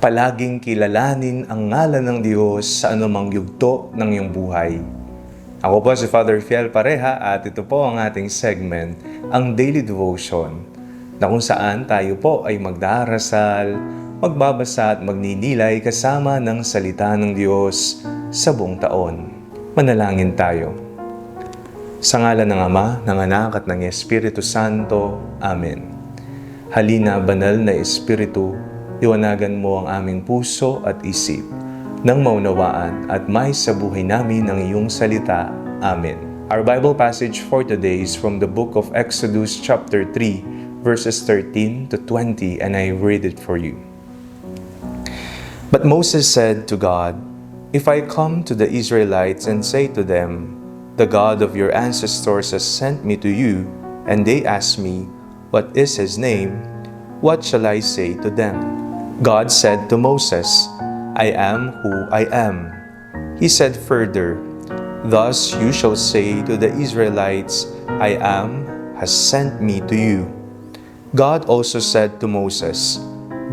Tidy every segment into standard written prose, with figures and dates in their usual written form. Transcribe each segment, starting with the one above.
palaging kilalanin ang ngalan ng Diyos sa anumang yugto ng iyong buhay. Ako po si Father Fiel Pareha at ito po ang ating segment, ang Daily Devotion, na kung saan tayo po ay magdarasal, magbabasa at magninilay kasama ng salita ng Diyos sa buong taon. Manalangin tayo. Sa ngalan ng Ama, ng Anak at ng Espiritu Santo. Amen. Halina, banal na Espiritu, iwanagan mo ang aming puso at isip nang maunawaan at may sa buhay namin ang iyong salita. Amen. Our Bible passage for today is from the book of Exodus chapter 3, verses 13 to 20, and I read it for you. But Moses said to God, "If I come to the Israelites and say to them, 'The God of your ancestors has sent me to you,' and they ask me, 'What is his name?' what shall I say to them?" God said to Moses, "I am who I am." He said further, "Thus you shall say to the Israelites, 'I am has sent me to you.'" God also said to Moses,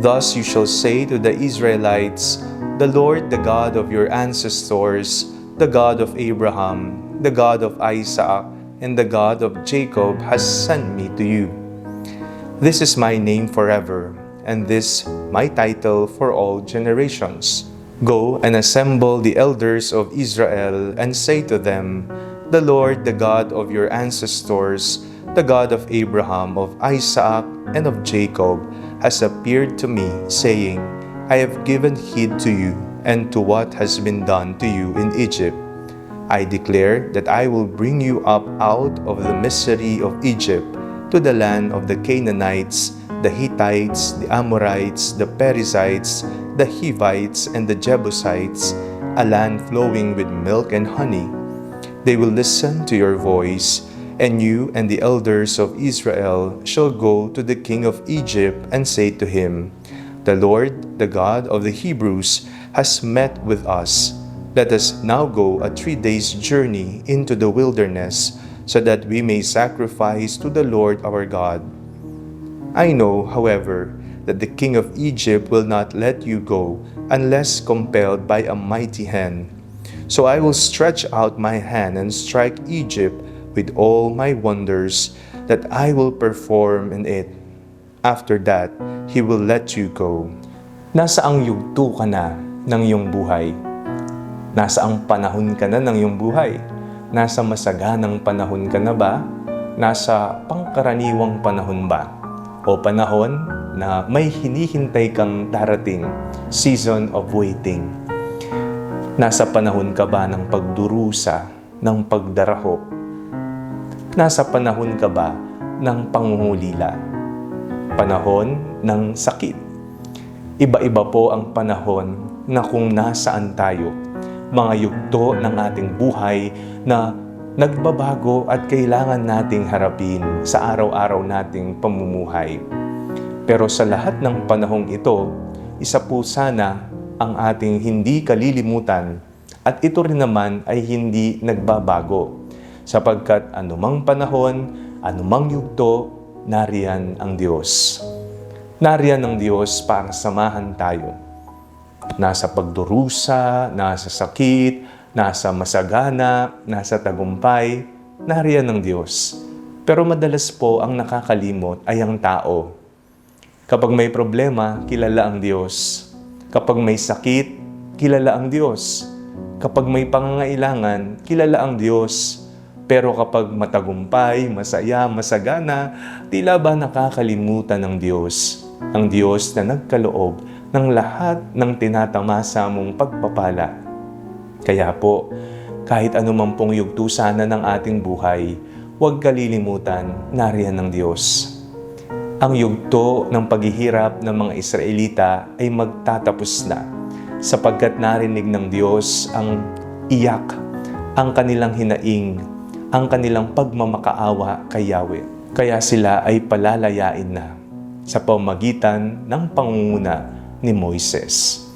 "Thus you shall say to the Israelites, 'The Lord, the God of your ancestors, the God of Abraham, the God of Isaac, and the God of Jacob has sent me to you.' This is my name forever, and this my title for all generations. Go and assemble the elders of Israel and say to them, 'The Lord, the God of your ancestors, the God of Abraham, of Isaac, and of Jacob, has appeared to me, saying, I have given heed to you and to what has been done to you in Egypt. I declare that I will bring you up out of the misery of Egypt to the land of the Canaanites, the Hittites, the Amorites, the Perizzites, the Hivites, and the Jebusites, a land flowing with milk and honey. They will listen to your voice, and you and the elders of Israel shall go to the king of Egypt and say to him, 'The Lord, the God of the Hebrews, has met with us. Let us now go a 3 days' journey into the wilderness, so that we may sacrifice to the Lord our God.' I know, however, that the king of Egypt will not let you go unless compelled by a mighty hand. So I will stretch out my hand and strike Egypt with all my wonders that I will perform in it. After that, he will let you go." Nasaang yugto ka na ng iyong buhay? Nasaang panahon ka na ng iyong buhay? Nasa masaganang panahon ka na ba? Nasa pangkaraniwang panahon ba? O panahon na may hinihintay kang darating, season of waiting? Nasa panahon ka ba ng pagdurusa, ng pagdarahop? Nasa panahon ka ba ng pangungulila? Panahon ng sakit? Iba-iba po ang panahon na kung nasaan tayo, mga yugto ng ating buhay na nagbabago at kailangan nating harapin sa araw-araw nating pamumuhay. Pero sa lahat ng panahong ito, isa po sana ang ating hindi kalilimutan, at ito rin naman ay hindi nagbabago, sapagkat anumang panahon, anumang yugto, nariyan ang Diyos. Nariyan ang Diyos para samahan tayo. Nasa pagdurusa, nasa sakit, nasa masagana, nasa tagumpay, nariyan ang Diyos. Pero madalas po ang nakakalimot ay ang tao. Kapag may problema, kilala ang Diyos. Kapag may sakit, kilala ang Diyos. Kapag may pangangailangan, kilala ang Diyos. Pero kapag matagumpay, masaya, masagana, tila ba nakakalimutan ng Diyos? Ang Diyos na nagkaloob ng lahat ng tinatamasa mong pagpapala. Kaya po, kahit anumang pong yugto sana ng ating buhay, huwag kalilimutan, nariyan ng Diyos. Ang yugto ng paghihirap ng mga Israelita ay magtatapos na, sapagkat narinig ng Diyos ang iyak, ang kanilang hinaing, ang kanilang pagmamakaawa kay Yahweh. Kaya sila ay palalayain na sa pamamagitan ng pangunguna ni Moises.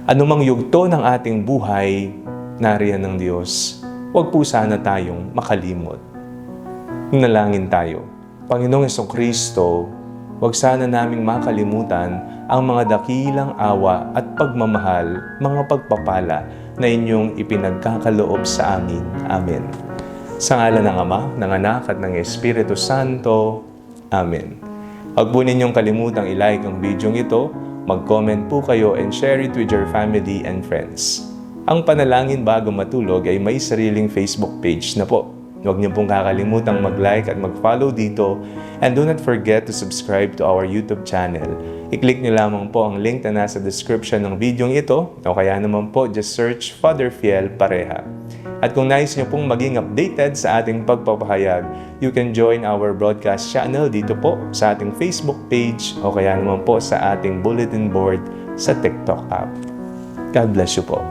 Anumang yugto ng ating buhay, nariyan ng Diyos. Huwag po sana tayong makalimot. Nalangin tayo. Panginoong Jesucristo, huwag sana naming makalimutan ang mga dakilang awa at pagmamahal, mga pagpapala na inyong ipinagkakaloob sa amin. Amen. Sa ngalan ng Ama, ng Anak at ng Espiritu Santo. Amen. Huwag po ninyong kalimutang i-like ang video ito, mag-comment po kayo and share it with your family and friends. Ang Panalangin Bago Matulog ay may sariling Facebook page na po. Huwag niyo pong kakalimutang mag-like at mag-follow dito, and do not forget to subscribe to our YouTube channel. I-click niyo lamang po ang link na nasa description ng video ito, o kaya naman po just search Father Fiel Pareha. At kung nais niyo pong maging updated sa ating pagpapahayag, you can join our broadcast channel dito po sa ating Facebook page, o kaya naman po sa ating bulletin board sa TikTok app. God bless you po.